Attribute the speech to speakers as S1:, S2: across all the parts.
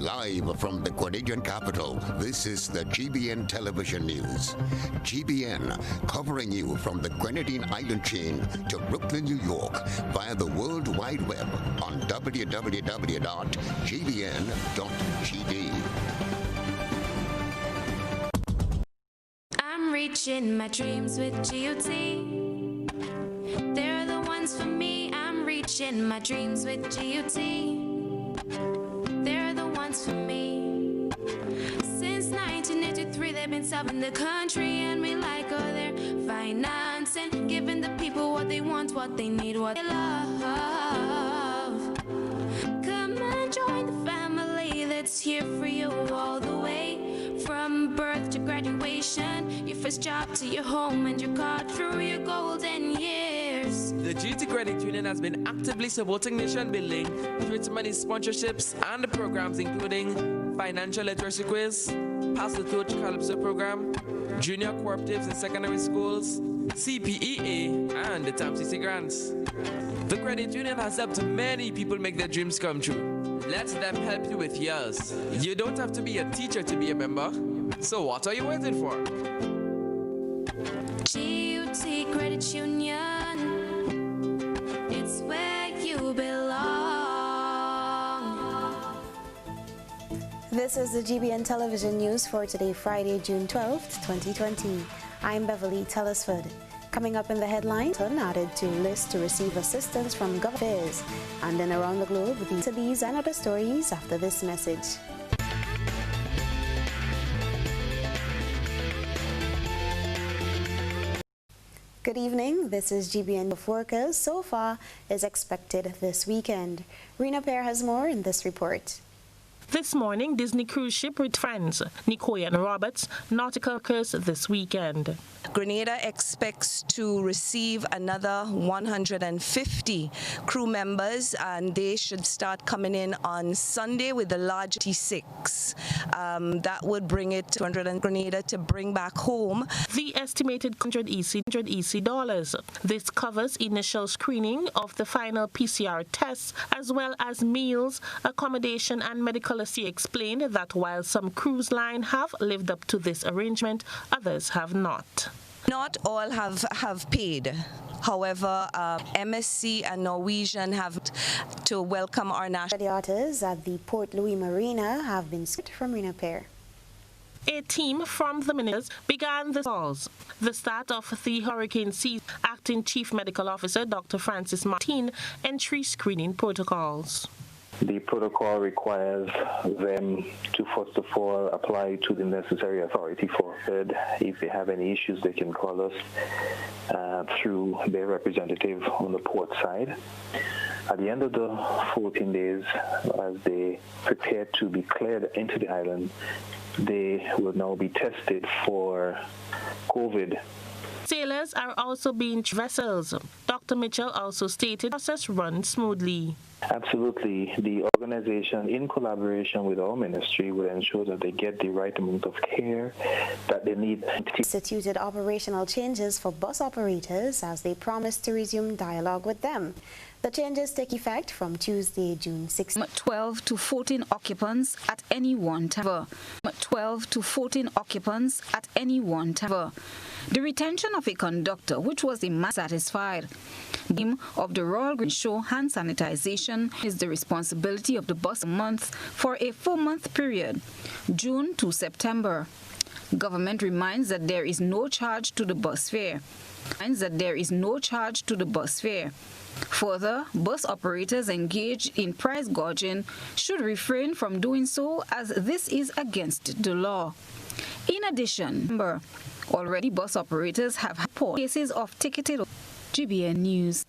S1: Live from the Grenadian capital, this is the GBN Television News. GBN, covering you from the Grenadine Island chain to Brooklyn, New York, via the World Wide Web on www.gbn.gd.
S2: I'm reaching my dreams with GOT. They're the ones for me. I'm reaching my dreams with GOT. They're the ones for me. Since 1983, they've been serving the country, and we like all their financing, giving the people what they want, what they need, what they love. Come and join the family that's here for you all the way, from birth to graduation, your first job to your home and your car through your golden years.
S3: The GT Credit Union has been actively supporting nation building through its many sponsorships and the programs including financial literacy quiz, Pass the Torch Calypso program, junior cooperatives in secondary schools, CPEA, and the TAMCC grants. The credit union has helped many people make their dreams come true. Let them help you with yours. You don't have to be a teacher to be a member. So what are you waiting for?
S2: GUT Credit Union, it's where you belong.
S4: This is the GBN Television News for today, Friday, June 12th, 2020. I'm Beverly, Telesford. Coming up in the headlines, added to list to receive assistance from government and then around the globe with these and other stories after this message. Good evening, this is GBN of workers so far is expected this weekend. Rena Pear has more in this report.
S5: This morning, Disney cruise ship with friends, Nicoya and Roberts, nautical workers this weekend.
S6: Grenada expects to receive another 150 crew members, and they should start coming in on Sunday with the large T6. That would bring it to 100 Grenada to bring back home.
S5: The estimated $100 EC. This covers initial screening of the final PCR tests, as well as meals, accommodation, and medical. She explained that while some cruise lines have lived up to this arrangement, others have not.
S6: Not all have paid. However, MSC and Norwegian have to welcome our national.
S4: The otters at the Port Louis Marina have been split from Rena Pear.
S5: A team from the ministers began the calls. The start of the hurricane season, Acting Chief Medical Officer Dr. Francis Martin, entry screening protocols.
S7: The protocol requires them to first of all apply to the necessary authority for it. If they have any issues, they can call us through their representative on the port side. At the end of the 14 days, as they prepare to be cleared into the island, they will now be tested for COVID.
S5: Sailors are also being vessels. Dr. Mitchell also stated the process runs smoothly.
S7: Absolutely. The organization, in collaboration with our ministry, will ensure that they get the right amount of care that they need.
S4: Instituted operational changes for bus operators as they promised to resume dialogue with them. The changes take effect from Tuesday, June 6th.
S8: 12 to 14 occupants at any one time. 12 to 14 occupants at any one time. The retention of a conductor, which was satisfied. The aim of the Royal Green Show hand sanitization is the responsibility of the bus month for a 4-month period, June to September. Government reminds that there is no charge to the bus fare. Further, bus operators engaged in price gouging should refrain from doing so, as this is against the law. In addition, already bus operators have had cases of ticketed. GBN News.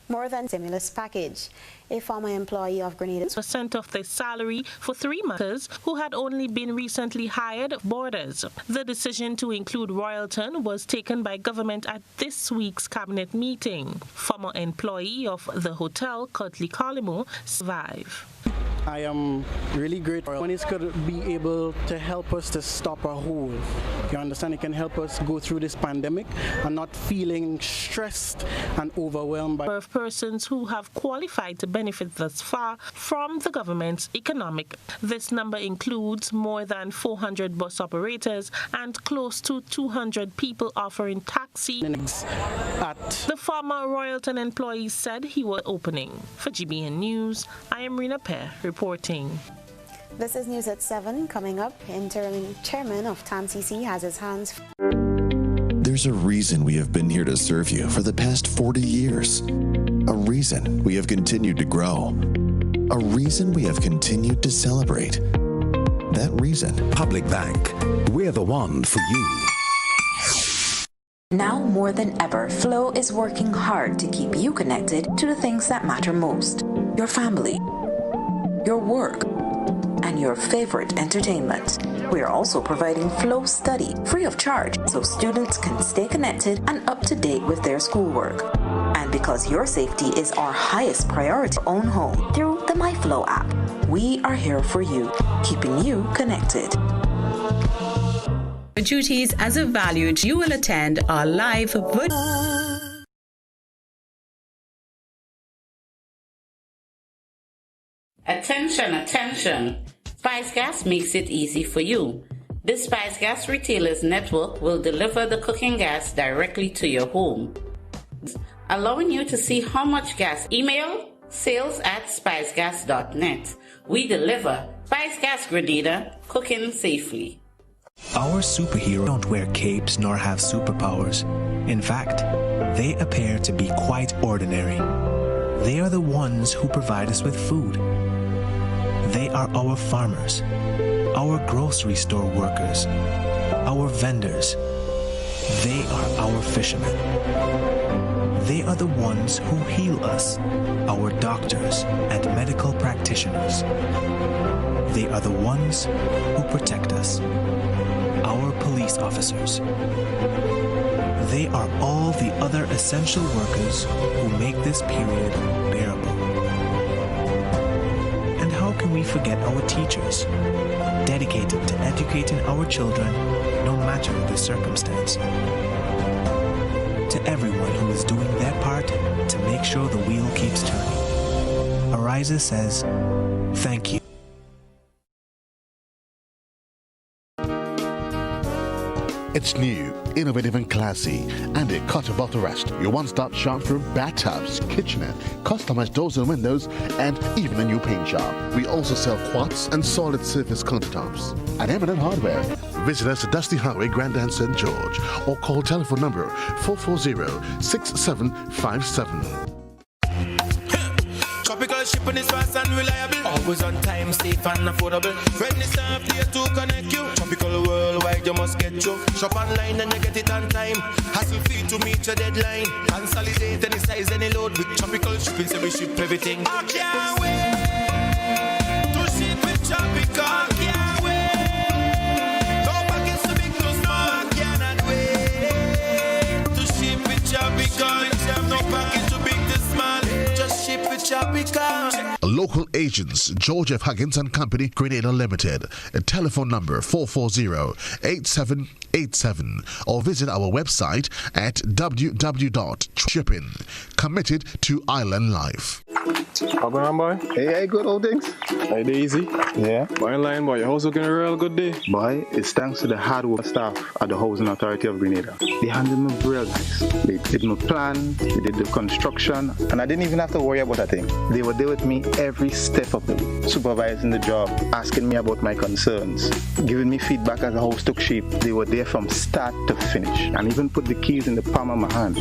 S4: More than stimulus package. A former employee of Grenada
S5: % of their salary for 3 months who had only been recently hired borders. The decision to include Royalton was taken by government at this week's cabinet meeting. Former employee of the hotel, Curtly Collimo, survived.
S9: I am really grateful when it could be able to help us to stop a hole. You understand? It can help us go through this pandemic and not feeling stressed and overwhelmed by
S5: persons who have qualified to benefit thus far from the government's economic. This number includes more than 400 bus operators and close to 200 people offering taxi. The former Royalton employee said he was opening. For GBN News, I am Rena Pear reporting.
S4: This is news at 7. Coming up, interim chairman of TANCC has his hands.
S10: There's a reason we have been here to serve you for the past 40 years. A reason we have continued to grow. A reason we have continued to celebrate. That reason.
S11: Public Bank. We're the one for you.
S12: Now more than ever, Flow is working hard to keep you connected to the things that matter most. Your family, your work, and your favorite entertainment. We are also providing Flow Study free of charge so students can stay connected and up to date with their schoolwork. And because your safety is our highest priority, own home through the MyFlow app. We are here for you, keeping you connected.
S13: The duties as a valued you will attend our live
S14: Attention, attention. Spice Gas makes it easy for you. This Spice Gas Retailers Network will deliver the cooking gas directly to your home, allowing you to see how much gas. Email sales@spicegas.net. We deliver Spice Gas Grenada, cooking safely.
S15: Our superheroes don't wear capes nor have superpowers. In fact, they appear to be quite ordinary. They are the ones who provide us with food. They are our farmers, our grocery store workers, our vendors. They are our fishermen. They are the ones who heal us, our doctors and medical practitioners. They are the ones who protect us, our police officers. They are all the other essential workers who make this period bearable. And how can we forget our teachers, dedicated to educating our children no matter the circumstance? To everyone who is doing their part to make sure the wheel keeps turning, Ariza says, thank you.
S16: It's new, innovative and classy, and a cut above the rest. Your one-stop shop for bathtubs, kitchenette, customized doors and windows, and even a new paint job. We also sell quartz and solid surface countertops. At Eminent Hardware, visit us at Dusty Highway, Grandin, St. George, or call telephone number 440-6757.
S17: Tropical shipping is fast and reliable. Always on time, safe and affordable. Friendly staff here to connect you. Tropical worldwide, you must get you. Shop online and you get it on time. Hassle free to meet your deadline. Consolidate any size, any load with tropical shipping, so we ship everything. I can't wait to ship with Tropical. I can't wait. No package too big, too small. I cannot wait to ship with Tropical. No package too big, too small. Just ship with Tropical.
S16: Local agents, George F. Huggins and Company, Grenada Limited. A telephone number 440-8787, or visit our website at www.shipping. Committed to island life.
S18: How going on, boy?
S19: Hey, good old things.
S18: Hey, Daisy.
S19: Yeah.
S18: Boy, line, boy, your house looking a real good day.
S19: Boy, it's thanks to the hard work staff at the Housing Authority of Grenada. They handled me real nice. They did my plan, they did the construction, and I didn't even have to worry about a thing. They were there with me every step of the way, supervising the job, asking me about my concerns, giving me feedback as the house took shape. They were there from start to finish, and even put the keys in the palm of my hand.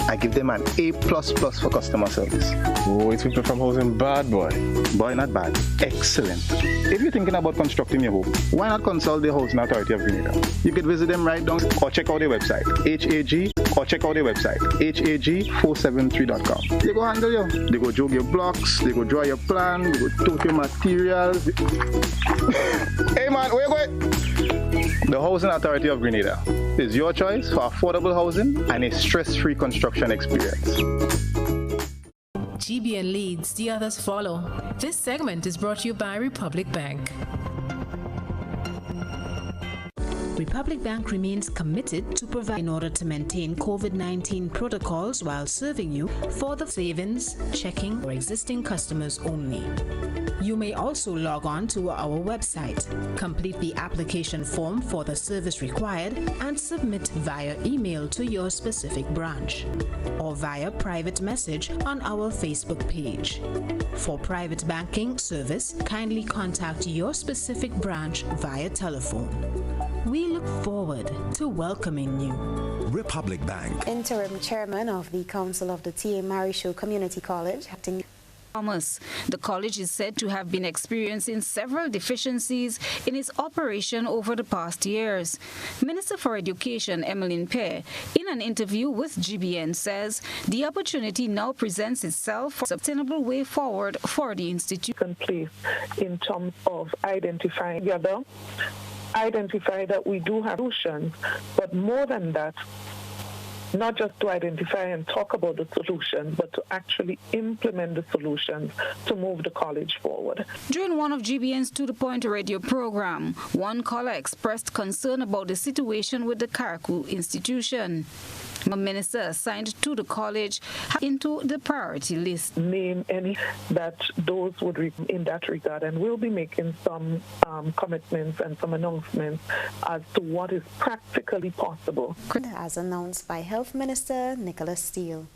S19: I give them an A++ for customer service.
S18: Oh, it's people from housing bad, boy.
S19: Boy, not bad. Excellent. If you're thinking about constructing your home, why not consult the Housing Authority of Grenada? You could visit them right down or check out their website, hag473.com. They go handle you. They go jog your blocks, they go draw your plan, they go tote your materials. Hey man, where you going? The Housing Authority of Grenada is your choice for affordable housing and a stress-free construction experience.
S20: GBN leads, the others follow. This segment is brought to you by Republic Bank. Republic Bank remains committed to provide in order to maintain COVID-19 protocols while serving you for the savings, checking, or existing customers only. You may also log on to our website, complete the application form for the service required, and submit via email to your specific branch or via private message on our Facebook page. For private banking service, kindly contact your specific branch via telephone. We look forward to welcoming you.
S11: Republic Bank.
S4: Interim Chairman of the Council of the T.A. Marisho Community College, acting
S8: Thomas. The college is said to have been experiencing several deficiencies in its operation over the past years. Minister for Education Emmeline Pear, in an interview with GBN, says the opportunity now presents itself for a sustainable way forward for the institution.
S21: Place in terms of identifying together, identify that we do have solutions, but more than that, not just to identify and talk about the solutions, but to actually implement the solutions to move the college forward.
S8: During one of GBN's To The Point radio program, one caller expressed concern about the situation with the Karakou institution. The minister assigned to the college into the priority list.
S21: Name any that those would in that regard, and we'll be making some commitments and some announcements as to what is practically possible.
S4: As announced by Health Minister Nicholas Steele.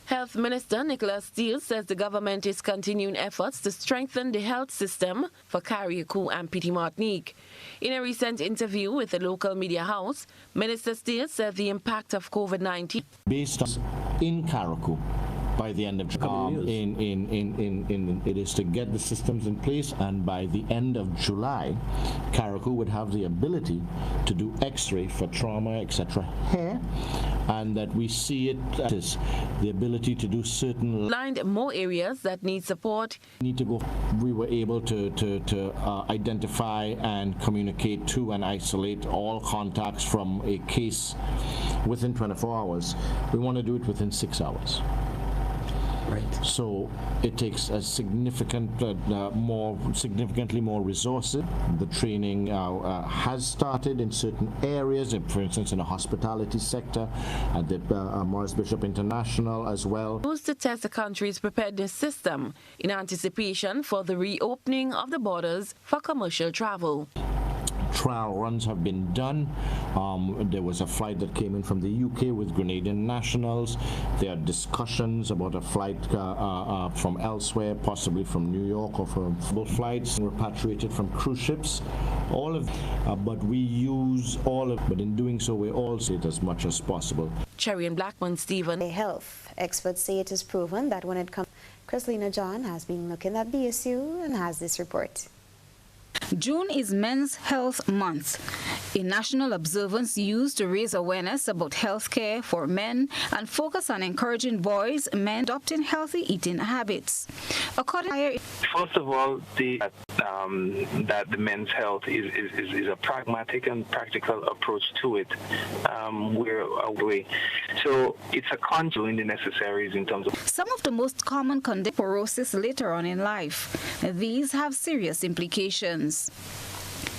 S22: Health Minister Nicholas Steele says the government is continuing efforts to strengthen the health system for Carriacou and Petite Martinique. In a recent interview with the local media house, Minister Steele said the impact of COVID-19
S23: based on in Carriacou by the end of it is to get the systems in place, and by the end of July, Carriacou would have the ability to do X-ray for trauma, etc. here, and that we see it as the ability to do certain
S22: more areas that need support.
S23: We were able to identify and communicate to and isolate all contacts from a case within 24 hours. We want to do it within 6 hours. Right. So it takes a significantly more resources. The training has started in certain areas, for instance, in the hospitality sector, at the Morris Bishop International as well.
S22: Used to test the country's preparedness system in anticipation for the reopening of the borders for commercial travel.
S23: Trial runs have been done. There was a flight that came in from the UK with Grenadian nationals. There are discussions about a flight from elsewhere, possibly from New York or from flights repatriated from cruise ships. All of, but we use all of. But in doing so, we also it as much as possible.
S22: Cherry and Blackman, Stephen.
S4: Health experts say it is proven that when it comes, Chrislina John has been looking at the issue and has this report.
S8: June is Men's Health Month, a national observance used to raise awareness about health care for men and focus on encouraging boys and men adopting healthy eating habits.
S7: First of all, that the men's health is a pragmatic and practical approach to it. So it's a conjoint the necessaries in terms of
S8: some of the most common conditions porosis later on in life. These have serious implications.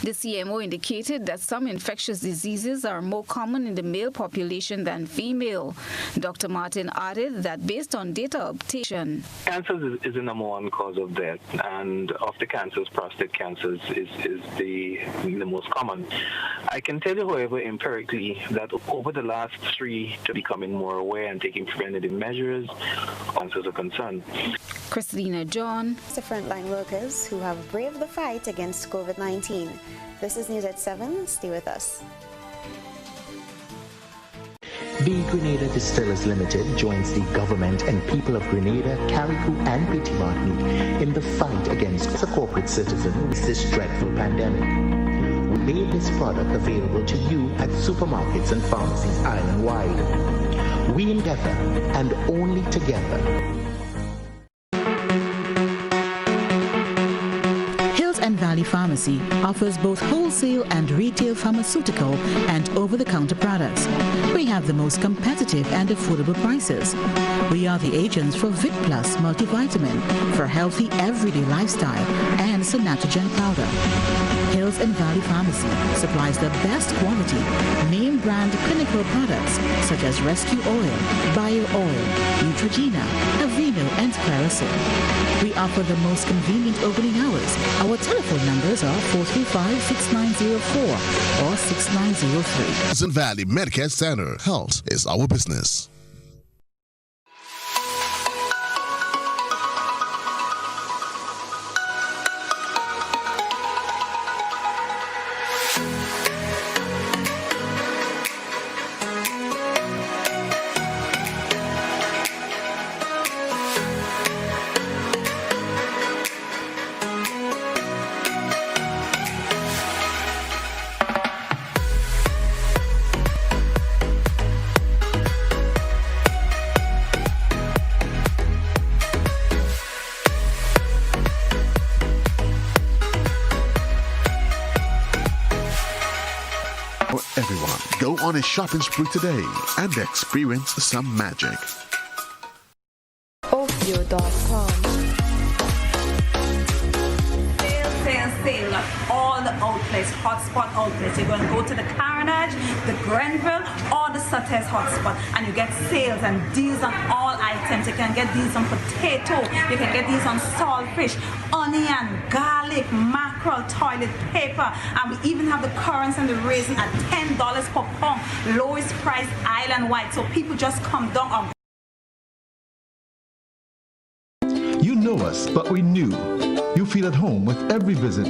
S8: The CMO indicated that some infectious diseases are more common in the male population than female. Dr. Martin added that based on data obtained,
S7: cancer is the number one cause of death, and of the cancers, prostate cancer is the most common. I can tell you, however, empirically, that over the last 3 to becoming more aware and taking preventative measures, cancers are concerned.
S8: Chrislina John.
S4: The frontline workers who have braved the fight against COVID-19. This is News at 7. Stay with us.
S24: Be Grenada Distillers Limited joins the government and people of Grenada, Carriacou and Petite Martinique in the fight against the corporate citizens this dreadful pandemic. We made this product available to you at supermarkets and pharmacies island-wide. We endeavor, and only together.
S25: Hills and Valleys
S1: Valley Pharmacy offers both wholesale and retail pharmaceutical and over-the-counter products. We have the most competitive and affordable prices. We are the agents for Vit Plus multivitamin for healthy everyday lifestyle and Sonatrogen powder. Hills and Valley Pharmacy supplies the best quality, name brand clinical products such as Rescue Oil, Bio Oil, Neutrogena, Aveeno, and Claritin. We offer the most convenient opening hours. Our telephone numbers are 435-6904 or 6903.
S2: Hills and Valley Medicare Center. Health is our business.
S16: Everyone, go on a shopping spree today and experience some magic.
S3: Offyo.com. Sale at all the outlets, hotspot outlets. You're going to go to the Carnage, the Grenville, or the Sutter's hotspot, and you get sales and deals on all items. You can get these on potato, you can get these on saltfish, onion, garlic, mackerel, toilet paper, and we even have the currants and the raisin at $10 per pound, lowest price island-wide. So people just come down.
S6: You know us, but we knew you feel at home with every visit.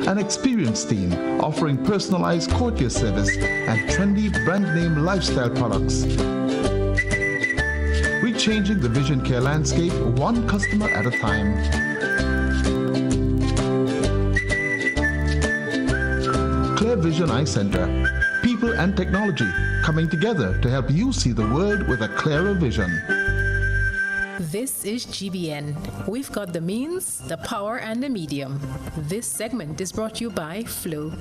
S6: An experienced team offering personalized courtier service and trendy brand name lifestyle products. We're changing the vision care landscape one customer at a time. Clear Vision Eye Center. People and technology coming together to help you see the world with a clearer vision.
S20: This is GBN. We've got the means, the power, and the medium. This segment is brought to you by Flow.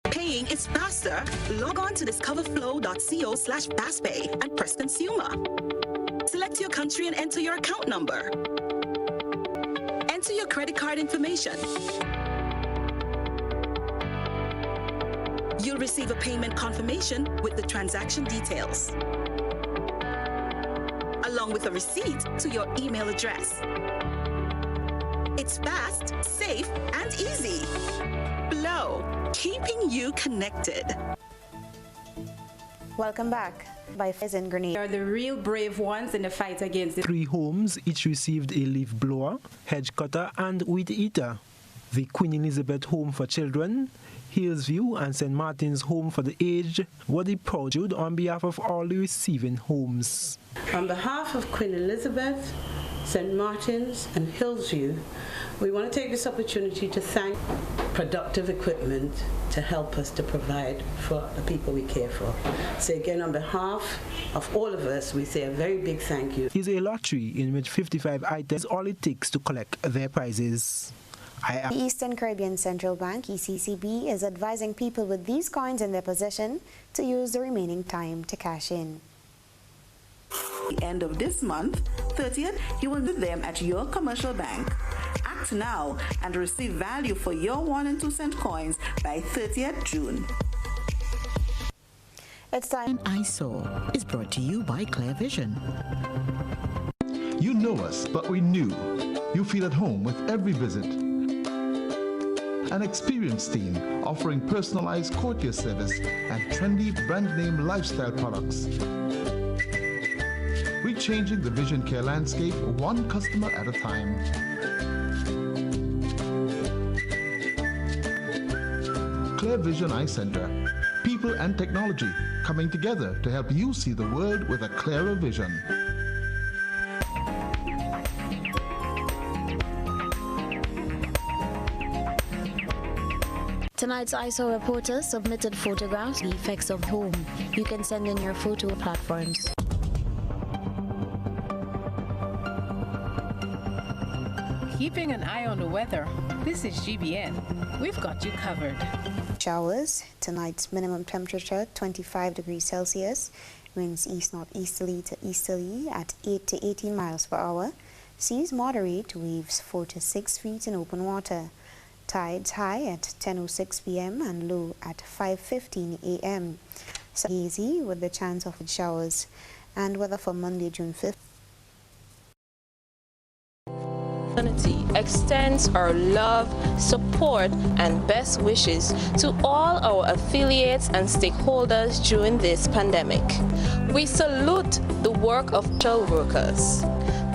S25: Paying is faster. Log on to discoverflow.co/fastpay and press consumer. Select your country and enter your account number. Enter your credit card information. You'll receive a payment confirmation with the transaction details, along with a receipt to your email address. It's fast, safe, and easy. Flow, keeping you connected.
S4: Welcome back. By Fizz in Grenada.
S26: They are the real brave ones in the fight against the
S27: 3 homes each received a leaf blower, hedge cutter, and weed eater. The Queen Elizabeth Home for Children, Hillsview, and St. Martin's Home for the Aged were the proud on behalf of all the receiving homes.
S28: On behalf of Queen Elizabeth, St. Martin's, and Hillsview, we want to take this opportunity to thank productive equipment to help us to provide for the people we care for. So again, on behalf of all of us, we say a very big thank you.
S27: It's a lottery in which 55 items all it takes to collect their prizes.
S4: The Eastern Caribbean Central Bank, ECCB, is advising people with these coins in their possession to use the remaining time to cash in.
S29: At the end of this month, 30th, you will visit them at your commercial bank. Act now and receive value for your 1 and 2 cent coins by 30th June.
S4: It's time.
S1: ISO is brought to you by Clear Vision.
S6: You know us, but we knew you feel at home with every visit. An experienced team offering personalized courtier service and trendy brand name lifestyle products. We're changing the vision care landscape one customer at a time. Clear Vision Eye Center. People and technology coming together to help you see the world with a clearer vision.
S4: Tonight's ISO reporter submitted photographs of the effects of home. You can send in your photo platforms.
S5: Keeping an eye on the weather, this is GBN. We've got you covered.
S4: Showers. Tonight's minimum temperature 25 degrees Celsius. Winds east-northeasterly to easterly at 8 to 18 miles per hour. Seas moderate, waves 4 to 6 feet in open water. Tides high at 10:06 p.m. and low at 5:15 a.m. So hazy with the chance of showers. And weather for Monday, June 5th.
S9: Extends our love, support, and best wishes to all our affiliates and stakeholders during this pandemic. We salute the work of social workers.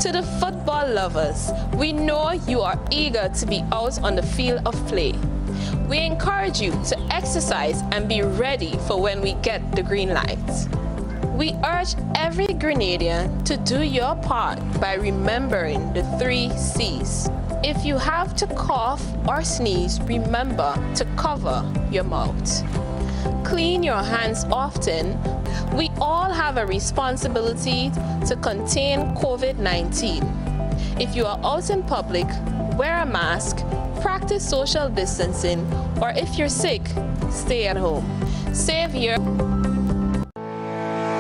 S9: To the football lovers, we know you are eager to be out on the field of play. We encourage you to exercise and be ready for when we get the green light. We urge every Grenadian to do your part by remembering the 3 C's. If you have to cough or sneeze, remember to cover your mouth. Clean your hands often. We all have a responsibility to contain COVID-19. If you are out in public, wear a mask, practice social distancing, or if you're sick, stay at home. Save your...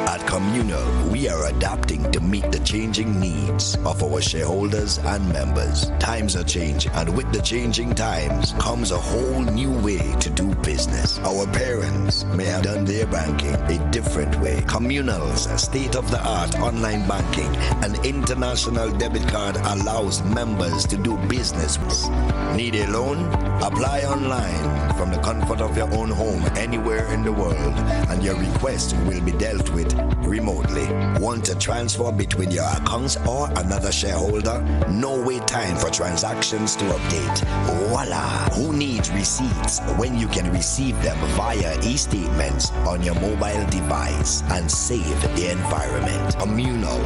S11: At Communal, we are adapting to meet the changing needs of our shareholders and members. Times are changing, and with the changing times comes a whole new way to do business. Our parents may have done their banking a different way. Communal's state-of-the-art online banking and international debit card allows members to do business. Need a loan? Apply online from the comfort of your own home anywhere in the world, and your request will be dealt with remotely. Want to transfer between your accounts or another shareholder? No wait time for transactions to update. Voila! Who needs receipts when you can receive them via e-statements on your mobile device and save the environment? Communal.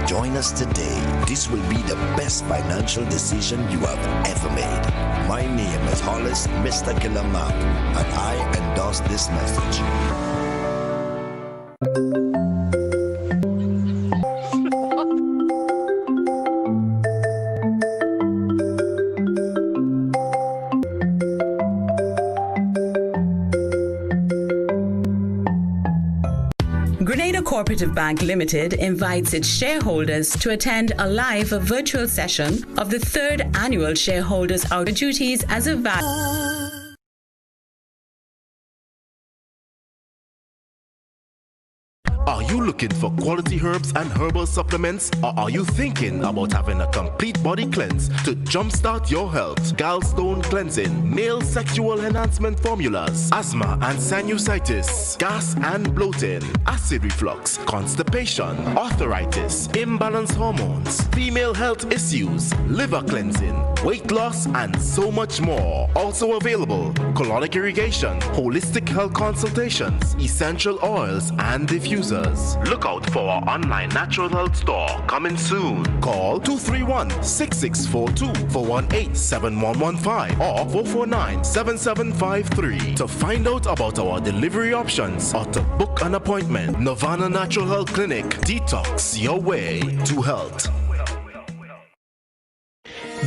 S11: Join us today. This will be the best financial decision you have ever made. My name is Hollis Mr. Killamap, and I endorse this message.
S10: Grenada Cooperative Bank Limited invites its shareholders to attend a live virtual session of the 3rd annual Shareholders Out of Duties as a
S12: Are you looking for quality herbs and herbal supplements, or are you thinking about having a complete body cleanse to jumpstart your health? Gallstone cleansing, male sexual enhancement formulas, asthma and sinusitis, gas and bloating, acid reflux, constipation, arthritis, imbalanced hormones, female health issues, liver cleansing, weight loss, and so much more. Also available, colonic irrigation, holistic health consultations, essential oils, and diffusers. Look out for our online natural health store coming soon. Call 231-6642 for 18-7115 or 449-7753 to find out about our delivery options or to book an appointment. Nirvana Natural Health Clinic. Detox your way to health.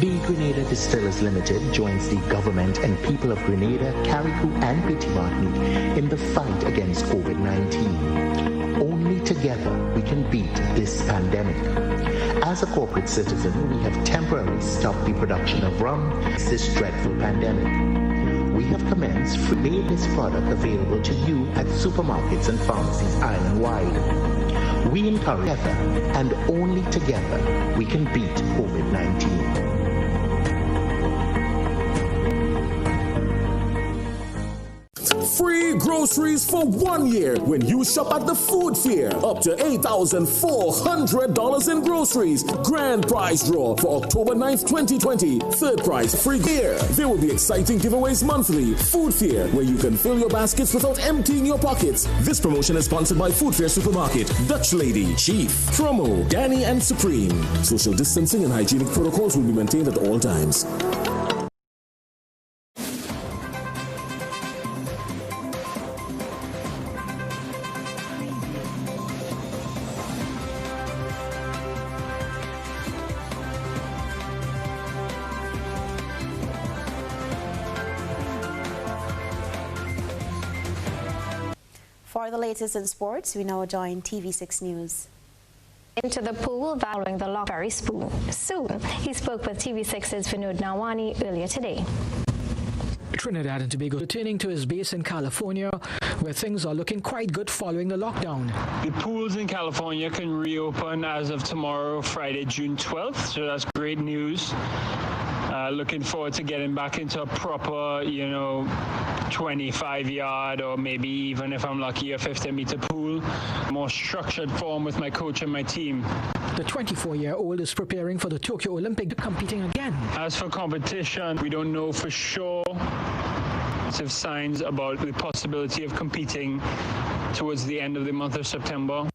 S24: The Grenada Distillers Limited joins the government and people of Grenada, Carriacou and Petit Martinique in the fight against COVID-19. Only together we can beat this pandemic. As a corporate citizen, we have temporarily stopped the production of rum this dreadful pandemic. We have commenced made this product available to you at supermarkets and pharmacies island-wide. We encourage together, and only together, we can beat COVID-19.
S13: Free groceries for 1 year when you shop at the food fair. Up to $8,400 in groceries. Grand prize draw for October 9th, 2020. Third prize free gear. There will be exciting giveaways monthly. Food fair, where you can fill your baskets without emptying your pockets. This promotion is sponsored by Food Fair Supermarket, Dutch Lady, Chief, Promo, Danny, and Supreme. Social distancing and hygienic protocols will be maintained at all times.
S4: For the latest in sports, we now join TV6 News.
S7: Into the pool following the lock very soon. He spoke with TV6's Vinod Nawani earlier today.
S14: Trinidad and Tobago returning to his base in California, where things are looking quite good following the lockdown.
S15: The pools in California can reopen as of tomorrow, Friday, June 12th, so that's great news. Looking forward to getting back into a proper, 25-yard or maybe even, if I'm lucky, a 50-meter pool. More structured form with my coach and my team.
S14: The 24-year-old is preparing for the Tokyo Olympic, competing again.
S15: As for competition, we don't know for sure. Have signs about the possibility of competing towards the end of the month of September,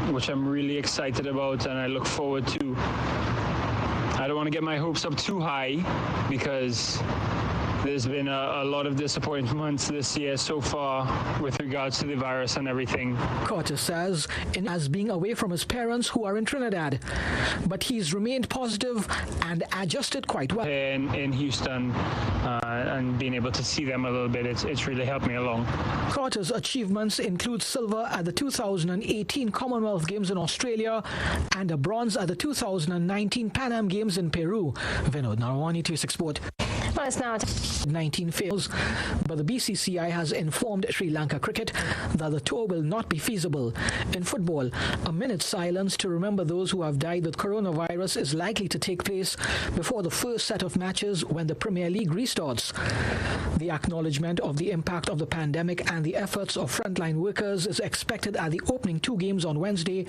S15: which I'm really excited about and I look forward to. I don't want to get my hopes up too high because there's been a lot of disappointments this year so far with regards to the virus and everything.
S14: Carter says as being away from his parents who are in Trinidad, but he's remained positive and adjusted quite well.
S15: In Houston and being able to see them a little bit, it's really helped me along.
S14: Carter's achievements include silver at the 2018 Commonwealth Games in Australia and a bronze at the 2019 Pan Am Games in Peru. Vinod Nawani, TV6 Sport.
S7: Well, it's now
S14: 19 fails, but the BCCI has informed Sri Lanka Cricket that the tour will not be feasible. In football, a minute's silence to remember those who have died with coronavirus is likely to take place before the first set of matches when the Premier League restarts. The acknowledgement of the impact of the pandemic and the efforts of frontline workers is expected at the opening two games on Wednesday,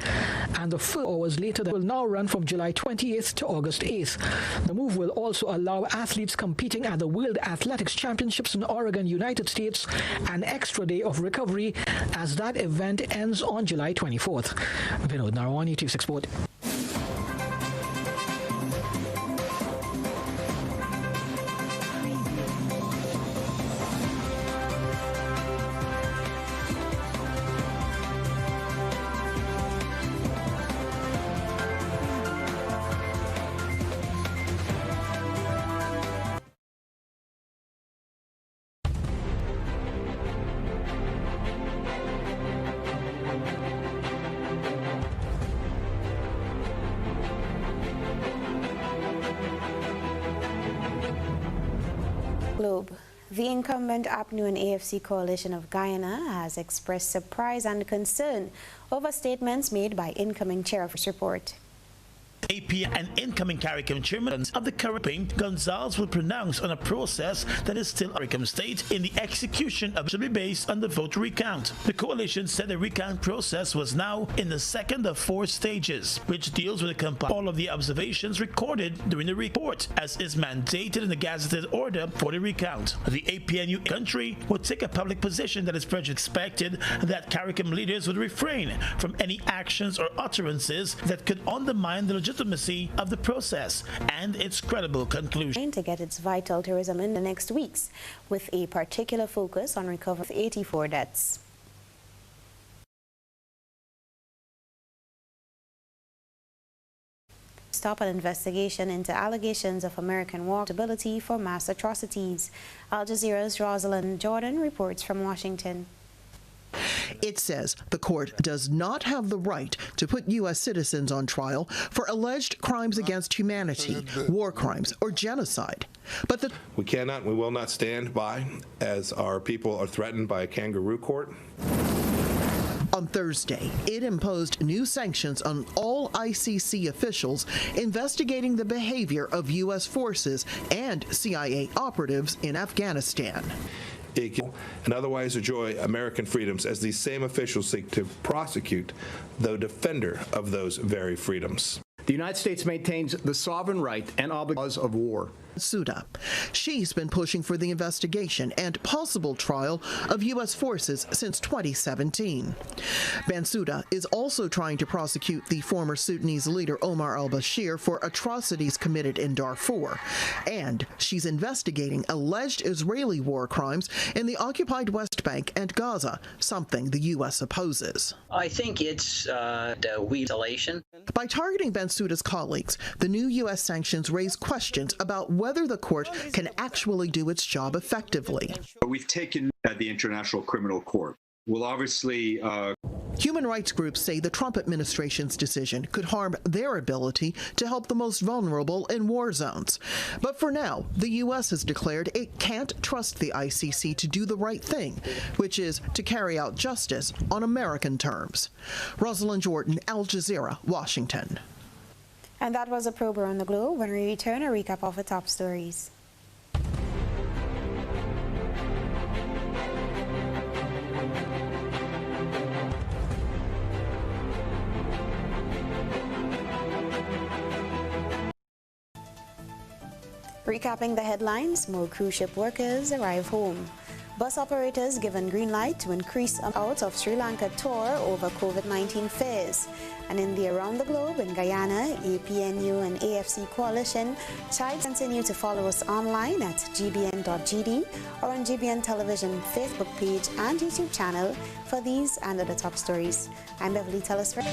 S14: and the 4 hours later will now run from July 28th to August 8th. The move will also allow athletes competing at the World Athletics Championships in Oregon, United States, an extra day of recovery as that event ends on July 24th. Vinod Nawani, TV6 Sport.
S4: Globe. The incumbent APNU and AFC coalition of Guyana has expressed surprise and concern over statements made by incoming chair of this report.
S17: APN and incoming CARICOM chairman of the Caribbean, Gonzalez will pronounce on a process that is still CARICOM state in the execution of should be based on the vote recount. The coalition said the recount process was now in the second of 4 stages, which deals with all of the observations recorded during the report, as is mandated in the gazetted order for the recount. The APNU country would take a public position that is expected that CARICOM leaders would refrain from any actions or utterances that could undermine the legitimacy of the process and its credible conclusion.
S4: To get its vital tourism in the next weeks, with a particular focus on recovering 84 deaths. Stop an investigation into allegations of American war responsibility for mass atrocities. Al Jazeera's Rosalind Jordan reports from Washington.
S18: It says the court does not have the right to put U.S. citizens on trial for alleged crimes against humanity, war crimes, or genocide. But
S19: we cannot, we will not stand by as our people are threatened by a kangaroo court.
S18: On Thursday, it imposed new sanctions on all ICC officials investigating the behavior of U.S. forces and CIA operatives in Afghanistan.
S19: And otherwise enjoy American freedoms as these same officials seek to prosecute the defender of those very freedoms.
S21: The United States maintains the sovereign right and obligations of war.
S18: Bensouda. She's been pushing for the investigation and possible trial of U.S. forces since 2017. Bensouda is also trying to prosecute the former Sudanese leader Omar al-Bashir for atrocities committed in Darfur, and she's investigating alleged Israeli war crimes in the occupied West Bank and Gaza, something the U.S. opposes.
S22: I think it's the weed elation.
S18: By targeting Bensouda's colleagues, the new U.S. sanctions raise questions about whether the court can actually do its job effectively.
S2: We've taken the International Criminal Court. We'll obviously...
S18: Human rights groups say the Trump administration's decision could harm their ability to help the most vulnerable in war zones. But for now, the U.S. has declared it can't trust the ICC to do the right thing, which is to carry out justice on American terms. Rosalind Jordan, Al Jazeera, Washington.
S4: And that was a probe around the globe. When we return, a recap of the top stories. Recapping the headlines, more cruise ship workers arrive home. Bus operators given green light to increase out of Sri Lanka tour over COVID-19 fares. And in the Around the Globe in Guyana, APNU and AFC Coalition sides continue to follow us online at gbn.gd or on GBN Television Facebook page and YouTube channel for these and other top stories. I'm Beverly Telesford.